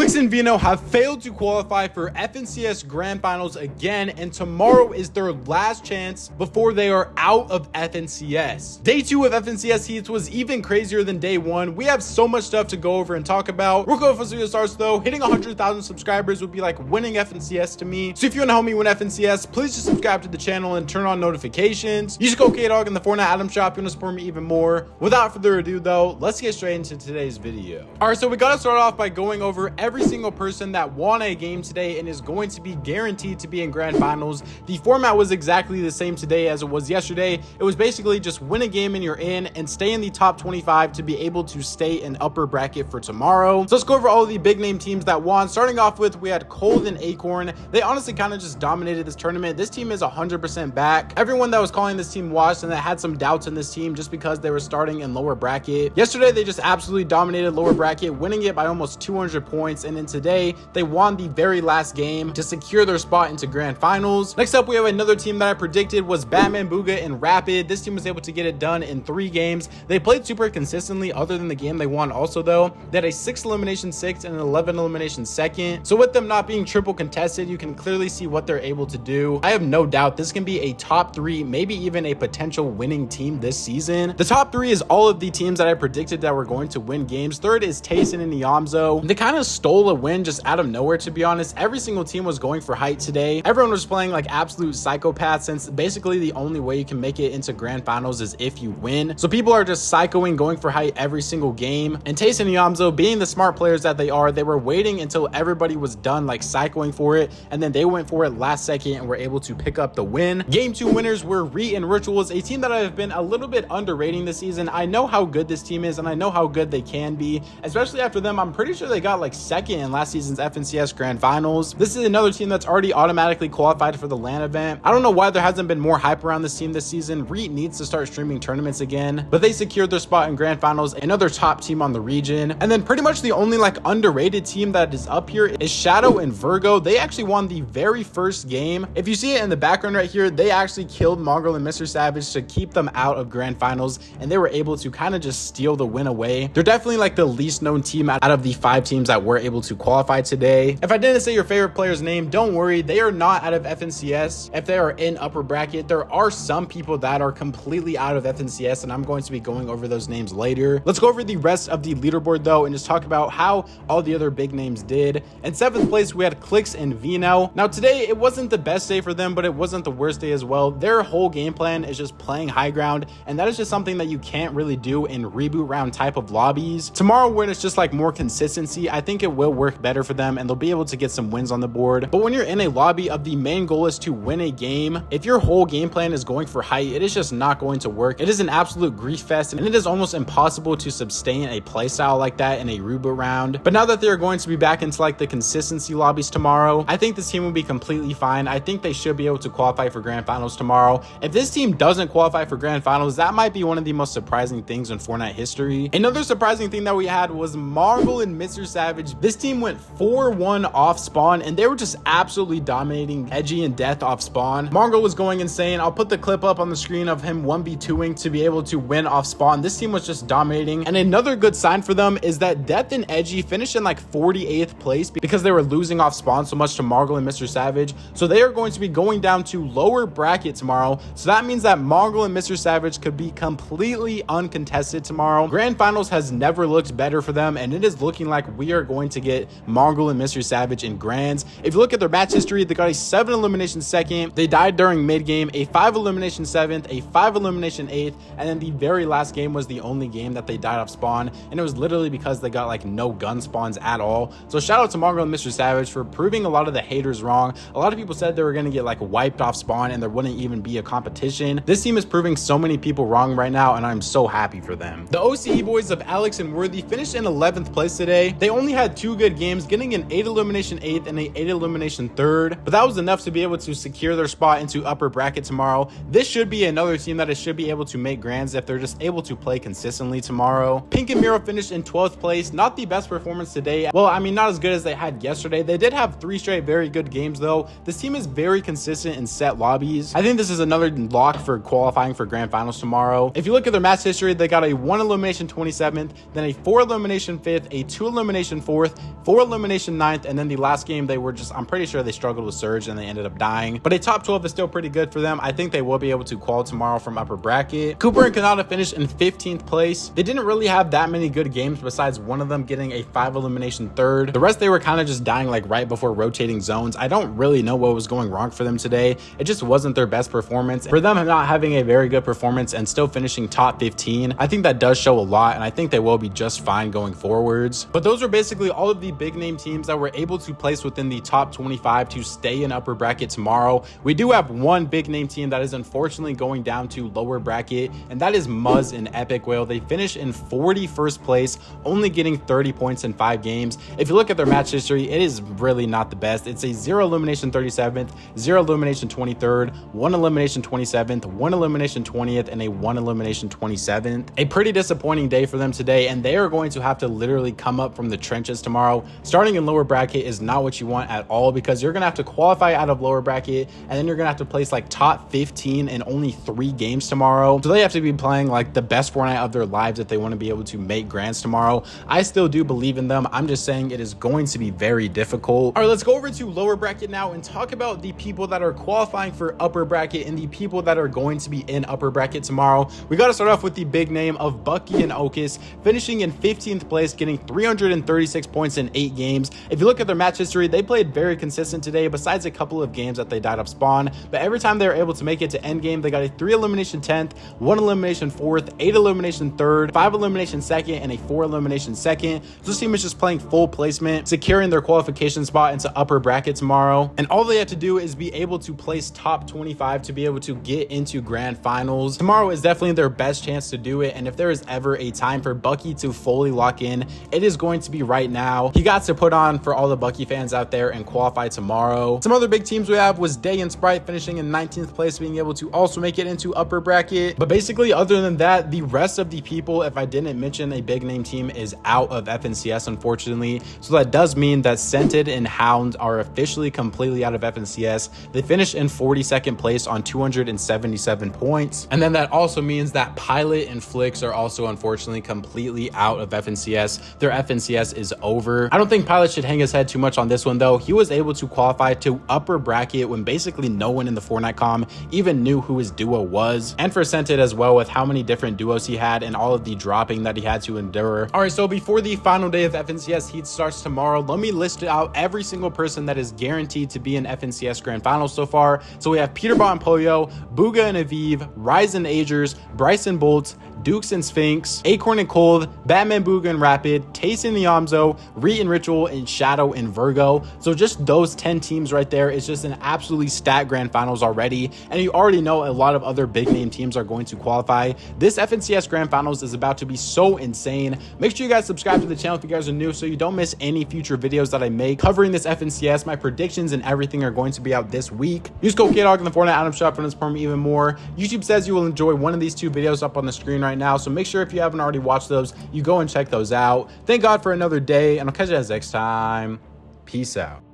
Clix and Vino have failed to qualify for FNCS Grand Finals again, and tomorrow is their last chance before they are out of FNCS. Day 2 of FNCS Heats was even crazier than day 1. We have so much stuff to go over and talk about. Real quick before the video starts though, hitting 100,000 subscribers would be like winning FNCS to me. So if you want to help me win FNCS, please just subscribe to the channel and turn on notifications. Use code KDog in the Fortnite item shop if you want to support me even more. Without further ado though, let's get straight into today's video. Alright, so we gotta start off by going over every single person that won a game today and is going to be guaranteed to be in grand finals. The format was exactly the same today as it was yesterday. It was basically just win a game and you're in, and stay in the top 25 to be able to stay in upper bracket for tomorrow. So let's go over all of the big name teams that won. Starting off with, we had Cold and Acorn. They honestly kind of just dominated this tournament. This team is 100% back. Everyone that was calling this team washed and that had some doubts in this team just because they were starting in lower bracket. Yesterday, they just absolutely dominated lower bracket, winning it by almost 200 points. And then today, they won the very last game to secure their spot into grand finals. Next up, we have another team that I predicted was Batman Booga and Rapid. This team was able to get it done in 3 games. They played super consistently other than the game they won also though. They had a 6 elimination 6 and an 11 elimination 2nd. So with them not being triple contested, you can clearly see what they're able to do. I have no doubt this can be a top 3, maybe even a potential winning team this season. The top 3 is all of the teams that I predicted that were going to win games. Third is Tayson and Niamzo. They kind of stole a win just out of nowhere, to be honest. Every single team was going for height today. Everyone was playing like absolute psychopaths, since basically the only way you can make it into grand finals is if you win. So people are just psychoing, going for height every single game. And Tayson and Niamzo, being the smart players that they are, they were waiting until everybody was done like psychoing for it, and then they went for it last second and were able to pick up the win. Game 2 winners were Re and Rituals, a team that I have been a little bit underrating this season. I know how good this team is and I know how good they can be, especially after them. I'm pretty sure they got like 2nd in last season's FNCS Grand Finals. This is another team that's already automatically qualified for the LAN event. I don't know why there hasn't been more hype around this team this season. Re needs to start streaming tournaments again, but they secured their spot in grand finals, another top team on the region. And then pretty much the only like underrated team that is up here is Shadow and Virgo. They actually won the very first game. If you see it in the background right here, they actually killed Mongrel and Mr. Savage to keep them out of grand finals, and they were able to kind of just steal the win away. They're definitely like the least known team out of the 5 teams that were able to qualify today. If I didn't say your favorite player's name, don't worry, they are not out of FNCS. If they are in upper bracket, there are some people that are completely out of FNCS, and I'm going to be going over those names later. Let's go over the rest of the leaderboard though and just talk about how all the other big names did. In 7th place, we had Clix and Vino. Now today, it wasn't the best day for them, but it wasn't the worst day as well. Their whole game plan is just playing high ground, and that is just something that you can't really do in reboot round type of lobbies. Tomorrow, when it's just like more consistency, I think it will work better for them and they'll be able to get some wins on the board. But when you're in a lobby of the main goal is to win a game, if your whole game plan is going for height, it is just not going to work. It is an absolute grief fest, and it is almost impossible to sustain a playstyle like that in a reboot round. But now that they're going to be back into like the consistency lobbies tomorrow, I think this team will be completely fine. I think they should be able to qualify for grand finals tomorrow. If this team doesn't qualify for grand finals, that might be one of the most surprising things in Fortnite history. Another surprising thing that we had was Mongrel and Mr. Savage. This team went 4-1 off spawn, and they were just absolutely dominating Edgy and Death off spawn. Mongrel was going insane. I'll put the clip up on the screen of him 1v2ing to be able to win off spawn. This team was just dominating. And another good sign for them is that Death and Edgy finished in like 48th place because they were losing off spawn so much to Mongrel and Mr. Savage. So they are going to be going down to lower bracket tomorrow. So that means that Mongrel and Mr. Savage could be completely uncontested tomorrow. Grand finals has never looked better for them, and it is looking like we are going to get Mongrel and Mr. Savage in grands. If you look at their match history, they got a 7 elimination 2nd. They died during mid game, a 5 elimination 7th, a 5 elimination 8th, and then the very last game was the only game that they died off spawn, and it was literally because they got like no gun spawns at all. So shout out to Mongrel and Mr. Savage for proving a lot of the haters wrong. A lot of people said they were going to get like wiped off spawn and there wouldn't even be a competition. This team is proving so many people wrong right now, and I'm so happy for them. The OCE boys of Alex and Worthy finished in 11th place today. They only had 2 good games, getting an 8 elimination 8th and an 8 elimination 3rd, but that was enough to be able to secure their spot into upper bracket tomorrow. This should be another team that should be able to make grands if they're just able to play consistently tomorrow. Pink and Miro finished in 12th place. Not the best performance today. Well, I mean, not as good as they had yesterday. They did have 3 straight very good games though. This team is very consistent in set lobbies. I think this is another lock for qualifying for grand finals tomorrow. If you look at their match history, they got a 1 elimination 27th, then a 4 elimination 5th, a 2 elimination 4th, for elimination 9th, and then the last game they were just, I'm pretty sure they struggled with Surge and they ended up dying, but a top 12 is still pretty good for them. I think they will be able to qual tomorrow from upper bracket. Cooper and Kanata finished in 15th place. They didn't really have that many good games besides one of them getting a 5 elimination 3rd. The rest they were kind of just dying like right before rotating zones. I don't really know what was going wrong for them today. It just wasn't their best performance. For them not having a very good performance and still finishing top 15, I think that does show a lot, and I think they will be just fine going forwards. But those are basically all of the big name teams that were able to place within the top 25 to stay in upper bracket tomorrow. We do have one big name team that is unfortunately going down to lower bracket, and that is Muzz and Epic Whale. They finished in 41st place, only getting 30 points in 5 games. If you look at their match history, it is really not the best. It's a 0 elimination 37th, 0 elimination 23rd, 1 elimination 27th, 1 elimination 20th, and a 1 elimination 27th. A pretty disappointing day for them today, and they are going to have to literally come up from the trenches tomorrow. Starting in lower bracket is not what you want at all, because you're gonna have to qualify out of lower bracket, and then you're gonna have to place like top 15 in only 3 games tomorrow. So they have to be playing like the best Fortnite of their lives if they want to be able to make grands tomorrow. I still do believe in them. I'm just saying it is going to be very difficult. All right, let's go over to lower bracket now and talk about the people that are qualifying for upper bracket and the people that are going to be in upper bracket tomorrow. We got to start off with the big name of Bucky and Okus, finishing in 15th place, getting 336 points in 8 games. If you look at their match history, they played very consistent today, besides a couple of games that they died up spawn. But every time they were able to make it to end game, they got a 3 elimination 10th, 1 elimination 4th, 8 elimination 3rd, 5 elimination 2nd, and a 4 elimination 2nd. So this team is just playing full placement, securing their qualification spot into upper bracket tomorrow. And all they have to do is be able to place top 25 to be able to get into grand finals. Tomorrow is definitely their best chance to do it, and if there is ever a time for Bucky to fully lock in, it is going to be right now. He got to put on for all the Bucky fans out there and qualify tomorrow. Some other big teams we have was Day and Sprite finishing in 19th place, being able to also make it into upper bracket. But basically, other than that, the rest of the people, if I didn't mention a big name team, is out of FNCS, unfortunately. So that does mean that Scented and Hound are officially completely out of FNCS. They finished in 42nd place on 277 points. And then that also means that Pilot and Flix are also unfortunately completely out of FNCS. Their FNCS is over. I don't think Pilot should hang his head too much on this one though. He was able to qualify to upper bracket when basically no one in the Fortnite com even knew who his duo was. And for Scented as well, with how many different duos he had and all of the dropping that he had to endure. All right, so before the final day of FNCS Heat starts tomorrow, let me list out every single person that is guaranteed to be in FNCS Grand Finals so far. So we have Peterbot and Poyo, Booga and Aviv, Rise and Agers, Bryson Bolt, Dukes and Sphinx, Acorn and Cold, Batman Booga and Rapid, Taste and the Yamzo, Reet and Ritual, and Shadow and Virgo. So just those 10 teams right there is just an absolutely stacked Grand Finals already. And you already know a lot of other big name teams are going to qualify. This FNCS Grand Finals is about to be so insane. Make sure you guys subscribe to the channel if you guys are new so you don't miss any future videos that I make covering this FNCS. My predictions and everything are going to be out this week. Use code KDOG in the Fortnite item shop for this for me even more. YouTube says you will enjoy one of these 2 videos up on the screen right now, so make sure if you haven't already watched those, you go and check those out. Thank God for another day, and I'll catch you guys next time. Peace out.